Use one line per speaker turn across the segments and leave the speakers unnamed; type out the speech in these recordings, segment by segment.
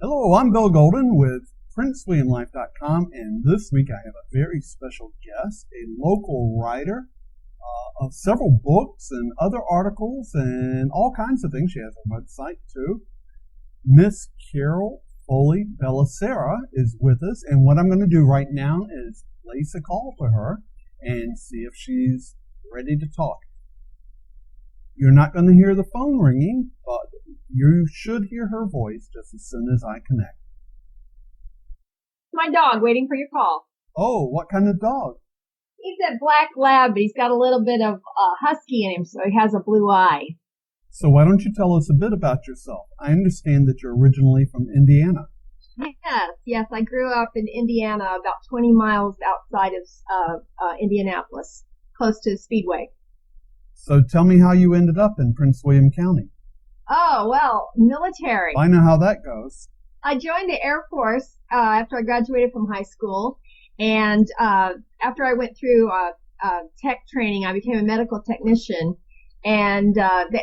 Hello, I'm Bill Golden with PrinceWilliamLife.com, and this week I have a very special guest, a local writer of several books and other articles and all kinds of things. She has a website too. Miss Carole Foley Bellacera is with us, and what I'm going to do right now is place a call to her and see if she's ready to talk. You're not going to hear the phone ringing, but you should hear her voice just as soon as I connect.
My dog waiting for your call.
Oh, what kind of dog?
He's a black lab, but he's got a little bit of husky in him, so he has a blue eye.
So why don't you tell us a bit about yourself? I understand that you're originally from Indiana.
Yes, I grew up in Indiana, about 20 miles outside of Indianapolis, close to Speedway.
So tell me how you ended up in Prince William County.
Oh, well, military.
I know how that goes.
I joined the Air Force after I graduated from high school, and after I went through tech training, I became a medical technician, and I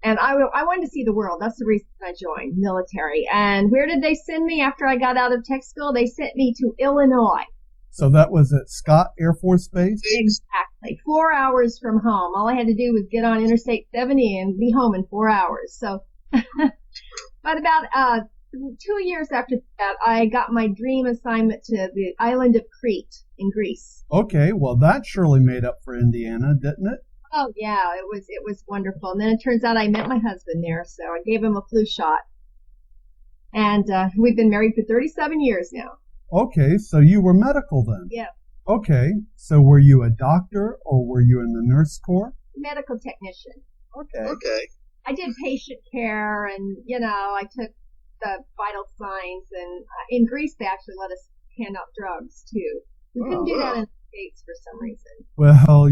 wanted to see the world. That's the reason I joined military. And where did they send me after I got out of tech school? They sent me to Illinois.
So that was at Scott Air Force Base?
Exactly. 4 hours from home. All I had to do was get on Interstate 70 and be home in 4 hours. So, but about 2 years after that, I got my dream assignment to the island of Crete in Greece.
Okay, well that surely made up for Indiana, didn't it?
Oh yeah, it was wonderful. And then it turns out I met my husband there, so I gave him a flu shot. And we've been married for 37 years now.
Okay, so you were medical then?
Yeah.
Okay, so were you a doctor or were you in the nurse corps?
Medical technician.
Okay.
I did patient care, and I took the vital signs, and in Greece they actually let us hand out drugs too. We couldn't do that in the States for some reason.
Well,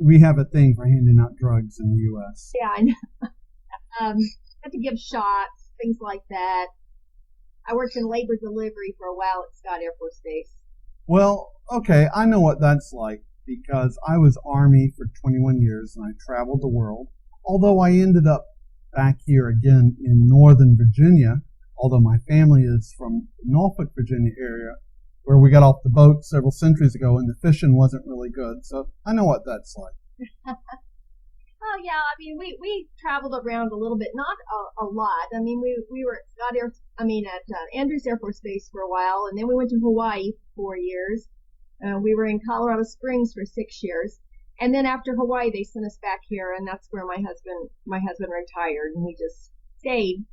we have a thing for handing out drugs in the U.S.
Yeah, I know. Had to give shots, things like that. I worked in labor delivery for a while at Scott Air Force Base.
Well, okay, I know what that's like because I was Army for 21 years and I traveled the world. Although I ended up back here again in Northern Virginia, although my family is from the Norfolk, Virginia area, where we got off the boat several centuries ago and the fishing wasn't really good. So I know what that's like.
Oh yeah, I mean we traveled around a little bit, not a lot. I mean we were at Andrews Air Force Base for a while, and then we went to Hawaii for 4 years. We were in Colorado Springs for 6 years, and then after Hawaii they sent us back here, and that's where my husband retired, and we just stayed.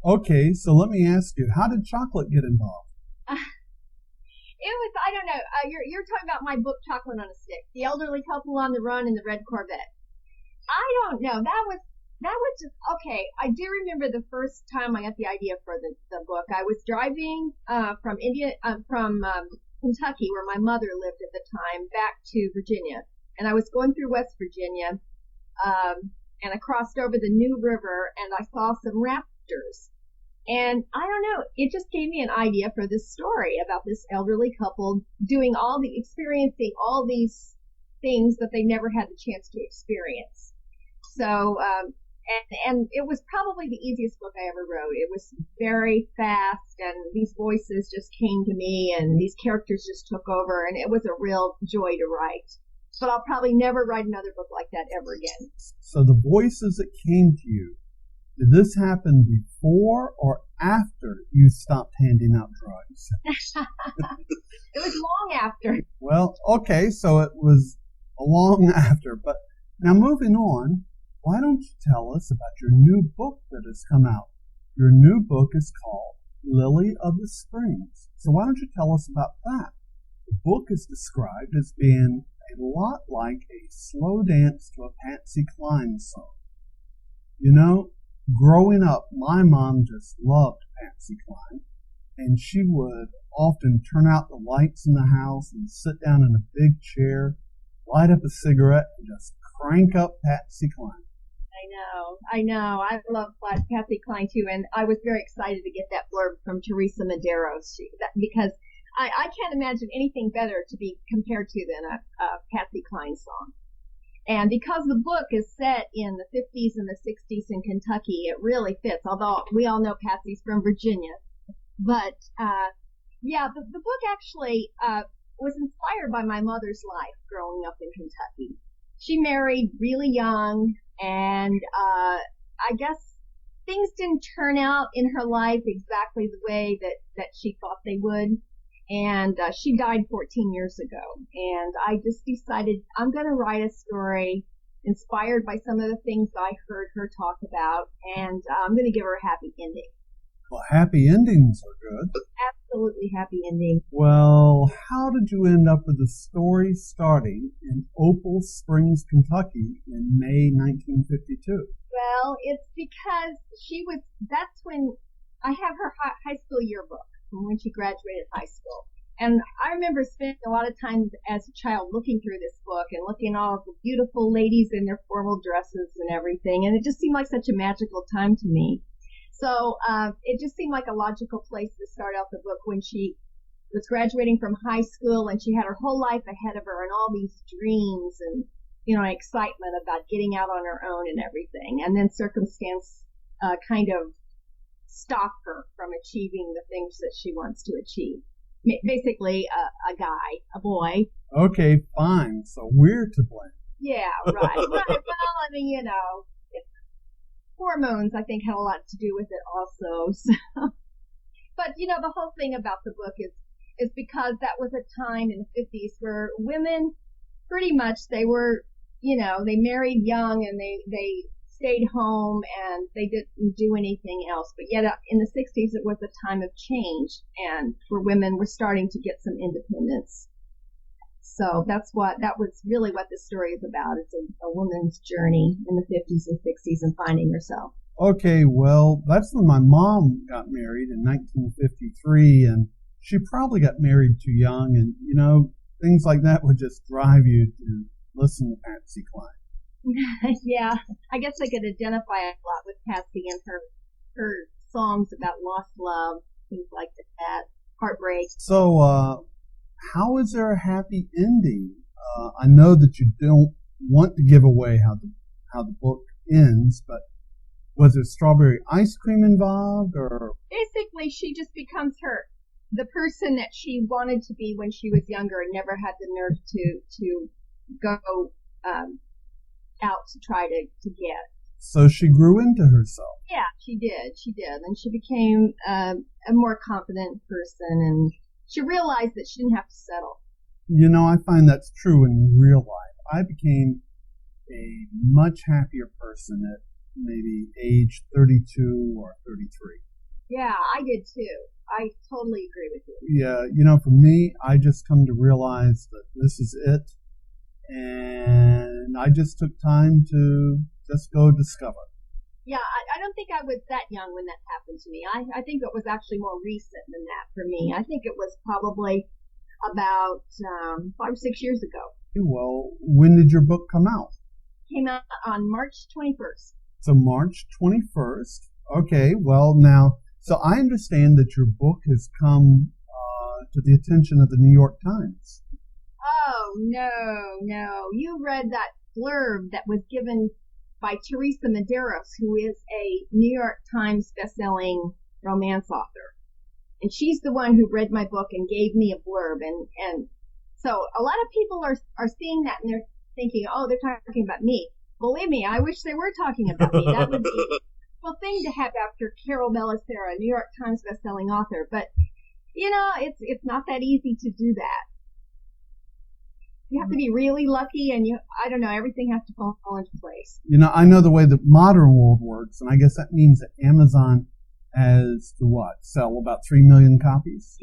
Okay, so let me ask you, how did chocolate get involved?
It was, I don't know. You're talking about my book, Chocolate on a Stick, the elderly couple on the run in the red Corvette. I don't know. That was just okay. I do remember the first time I got the idea for the book. I was driving from Kentucky, where my mother lived at the time, back to Virginia, and I was going through West Virginia, and I crossed over the New River, and I saw some raptors, and I don't know. It just gave me an idea for this story about this elderly couple experiencing all these things that they never had the chance to experience. So, and it was probably the easiest book I ever wrote. It was very fast, and these voices just came to me, and these characters just took over, and it was a real joy to write. But I'll probably never write another book like that ever again. So
the voices that came to you, did this happen before or after you stopped handing out drugs?
It was long after.
Well, okay, so it was a long after. But now moving on, why don't you tell us about your new book that has come out? Your new book is called Lily of the Springs. So why don't you tell us about that? The book is described as being a lot like a slow dance to a Patsy Cline song. Growing up, my mom just loved Patsy Cline, and she would often turn out the lights in the house and sit down in a big chair, light up a cigarette, and just crank up Patsy Cline.
I know. I love Patsy Cline too, and I was very excited to get that blurb from Teresa Medeiros because I can't imagine anything better to be compared to than a Patsy Cline song. And because the book is set in the 50s and the 60s in Kentucky, it really fits. Although we all know Patsy's from Virginia, but yeah, the book actually was inspired by my mother's life growing up in Kentucky. She married really young, and I guess things didn't turn out in her life exactly the way that she thought they would. And she died 14 years ago. And I just decided I'm going to write a story inspired by some of the things I heard her talk about, and I'm going to give her a happy ending.
Well, happy endings are good.
Absolutely happy ending.
Well, how did you end up with the story starting in Opal Springs, Kentucky in May 1952?
Well, it's because that's when I have her high school yearbook from when she graduated high school. And I remember spending a lot of time as a child looking through this book and looking at all of the beautiful ladies in their formal dresses and everything. And it just seemed like such a magical time to me. So it just seemed like a logical place to start out the book when she was graduating from high school and she had her whole life ahead of her and all these dreams and, excitement about getting out on her own and everything. And then circumstance kind of stopped her from achieving the things that she wants to achieve. Basically, a guy, a boy.
Okay, fine. So we're to blame.
Yeah, right. Well, I mean, hormones, I think, had a lot to do with it also. So. But, the whole thing about the book is because that was a time in the 50s where women pretty much, they were, they married young and they stayed home and they didn't do anything else. But yet in the 60s, it was a time of change and where women were starting to get some independence. So that was really what this story is about. It's a woman's journey in the 50s and 60s and finding herself.
Okay, well, that's when my mom got married in 1953, and she probably got married too young, and, things like that would just drive you to listen to Patsy Cline.
Yeah, I guess I could identify a lot with Patsy and her songs about lost love, things like that, heartbreak.
So, how is there a happy ending? I know that you don't want to give away how the book ends, but was there strawberry ice cream involved, or? Basically,
she just becomes the person that she wanted to be when she was younger and never had the nerve to go out to try to get.
So she grew into herself.
Yeah, she did. And she became a more confident person, and she realized that she didn't have to settle.
I find that's true in real life. I became a much happier person at maybe age 32 or 33.
Yeah, I did too. I totally agree with you.
Yeah, for me, I just come to realize that this is it. And I just took time to just go discover.
Yeah, I don't think I was that young when that happened to me. I think it was actually more recent than that for me. I think it was probably about 5 or 6 years ago.
Well, when did your book come out?
It came out on March 21st.
So March 21st. Okay, well now, so I understand that your book has come to the attention of the New York Times.
Oh, no. You read that blurb that was given by Teresa Medeiros, who is a New York Times bestselling romance author. And she's the one who read my book and gave me a blurb. And so a lot of people are seeing that and they're thinking, oh, they're talking about me. Believe me, I wish they were talking about me. That would be a cool thing to have after Carole Bellacera, a New York Times bestselling author. But, it's not that easy to do that. You have to be really lucky, and everything has to fall into place.
I know the way the modern world works, and I guess that means that Amazon has to sell about 3 million copies?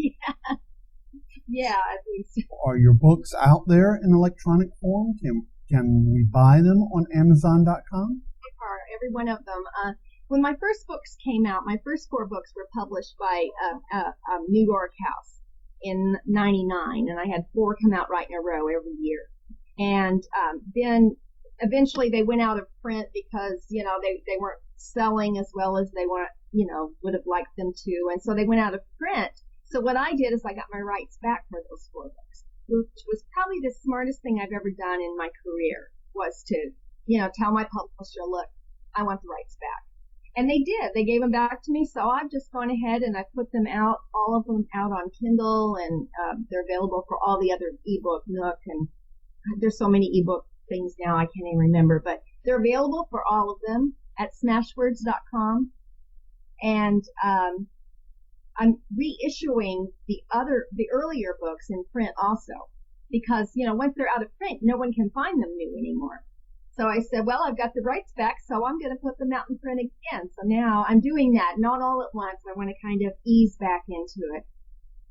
Yeah, at least.
Are your books out there in electronic form? Can we buy them on Amazon.com?
They are, every one of them. When my first books came out, my first 4 books were published by a New York house in 99, and I had 4 come out right in a row every year. And then eventually they went out of print because, they weren't selling as well as they would have liked them to. And so they went out of print. So what I did is I got my rights back for those 4 books, which was probably the smartest thing I've ever done in my career, was to, tell my publisher, look, I want the rights back. And they did. They gave them back to me. So I've just gone ahead and I put them out, all of them out on Kindle, and they're available for all the other ebook Nook, and there's so many ebook things now I can't even remember, but they're available for all of them at smashwords.com. And I'm reissuing the earlier books in print also, because once they're out of print, no one can find them new anymore. So I said, well, I've got the rights back, so I'm going to put them out in print again. So now I'm doing that, not all at once. I want to kind of ease back into it.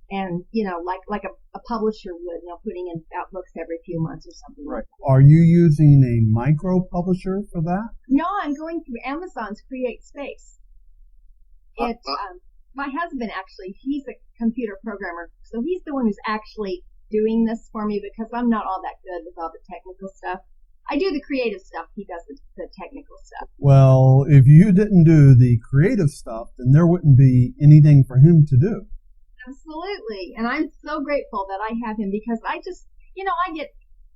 And, like a publisher would, putting out books every few months or something.
Right. Are you using a micro publisher for that?
No, I'm going through Amazon's Create Space. My husband, actually, he's a computer programmer, so he's the one who's actually doing this for me, because I'm not all that good with all the technical stuff. I do the creative stuff. He does the technical stuff.
Well, if you didn't do the creative stuff, then there wouldn't be anything for him to do.
Absolutely. And I'm so grateful that I have him, because I just, I get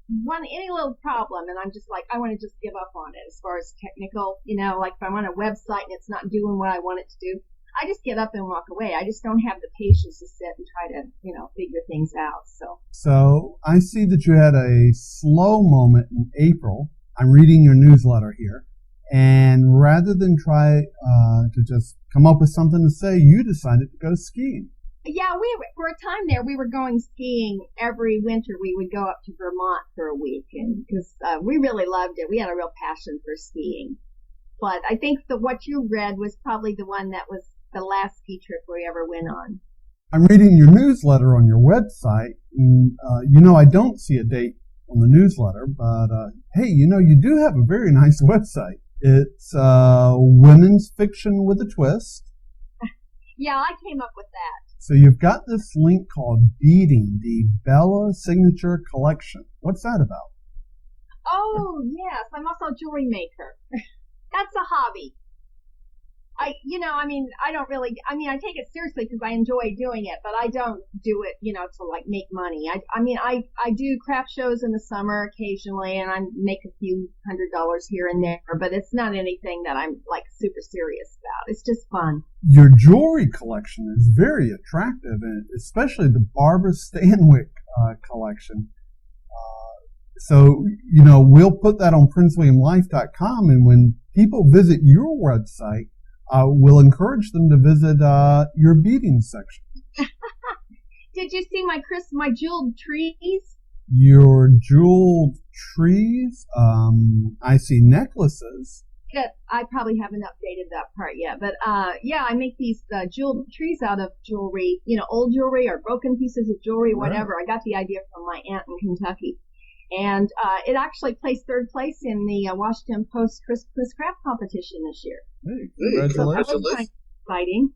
any little problem and I'm just like, I want to just give up on it as far as technical, like if I'm on a website and it's not doing what I want it to do, I just get up and walk away. I just don't have the patience to sit and try to, figure things out.
So I see that you had a slow moment in April. I'm reading your newsletter here. And rather than try to just come up with something to say, you decided to go skiing.
Yeah, for a time there, we were going skiing every winter. We would go up to Vermont for a week, and because we really loved it. We had a real passion for skiing. But I think what you read was probably the one that was the last ski trip we ever went on.
I'm reading your newsletter on your website, and I don't see a date on the newsletter, but hey, you do have a very nice website. It's women's fiction with a twist.
Yeah, I came up with that.
So you've got this link called Beating, the Bella Signature Collection. What's that about?
Oh, yes. I'm also a jewelry maker. That's a hobby. I take it seriously because I enjoy doing it, but I don't do it, to like make money. I do craft shows in the summer occasionally, and I make a few $100s here and there, but it's not anything that I'm like super serious about. It's just fun.
Your jewelry collection is very attractive, and especially the Barbara Stanwyck collection. So, we'll put that on princewilliamlife.com, and when people visit your website, we'll encourage them to visit your beading section.
Did you see my jeweled trees?
Your jeweled trees? I see necklaces.
I probably haven't updated that part yet, but yeah, I make these jeweled trees out of jewelry, old jewelry or broken pieces of jewelry, whatever. Right. I got the idea from my aunt in Kentucky. And it actually placed third place in the Washington Post Christmas craft competition this year.
Hey, congratulations.
So that was kind of exciting.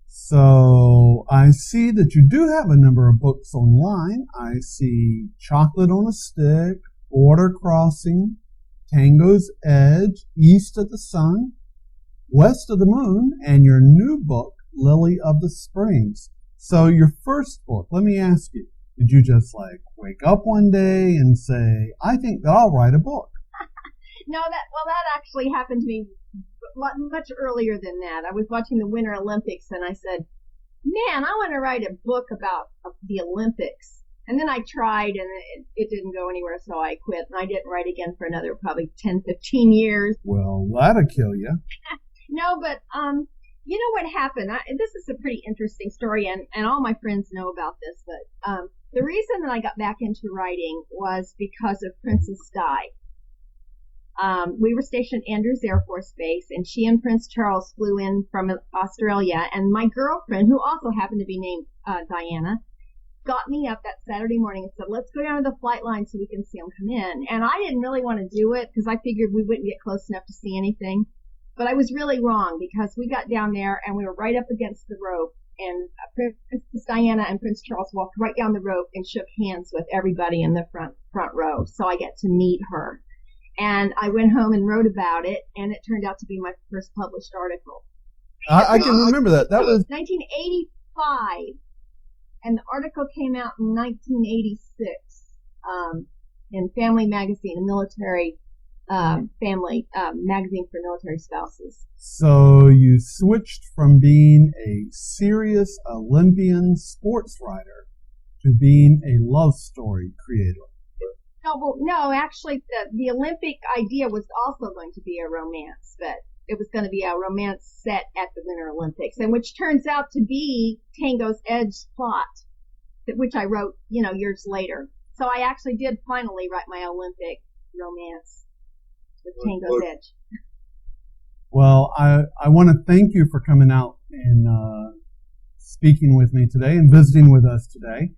So I see that you do have a number of books online. I see Chocolate on a Stick, Border Crossing, Tango's Edge, East of the Sun, West of the Moon, and your new book, Lily of the Springs. So your first book, let me ask you, did you just wake up one day and say, I think that I'll write a book?
No, that actually happened to me much earlier than that. I was watching the Winter Olympics and I said, man, I want to write a book about the Olympics. And then I tried and it didn't go anywhere, so I quit. And I didn't write again for another probably 10, 15 years.
Well, that'll kill you.
No, but you know what happened? This is a pretty interesting story, and all my friends know about this, but the reason that I got back into writing was because of Princess Di. We were stationed at Andrews Air Force Base, and she and Prince Charles flew in from Australia, and my girlfriend, who also happened to be named Diana, got me up that Saturday morning and said, let's go down to the flight line so we can see them come in. And I didn't really want to do it because I figured we wouldn't get close enough to see anything. But I was really wrong because we got down there and we were right up against the rope, and Princess Diana and Prince Charles walked right down the rope and shook hands with everybody in the front row. So I get to meet her. And I went home and wrote about it, and it turned out to be my first published article.
I can remember that. That was
1985, and the article came out in 1986 in Family Magazine, a military family magazine for military spouses.
So you switched from being a serious Olympian sports writer to being a love story creator.
No, actually, the Olympic idea was also going to be a romance, but it was going to be a romance set at the Winter Olympics, and which turns out to be Tango's Edge plot, which I wrote, years later. So I actually did finally write my Olympic romance with Tango's Edge.
Well, I want to thank you for coming out and speaking with me today and visiting with us today.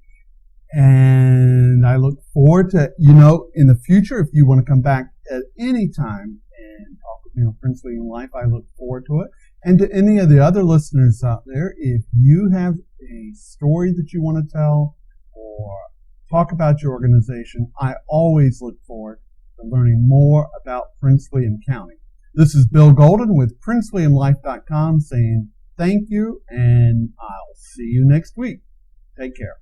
And I look forward to, in the future, if you want to come back at any time and talk with me on Prince William Life, I look forward to it. And to any of the other listeners out there, if you have a story that you want to tell or talk about your organization, I always look forward to learning more about Prince William County. This is Bill Golden with PrinceWilliamLife.com saying thank you, and I'll see you next week. Take care.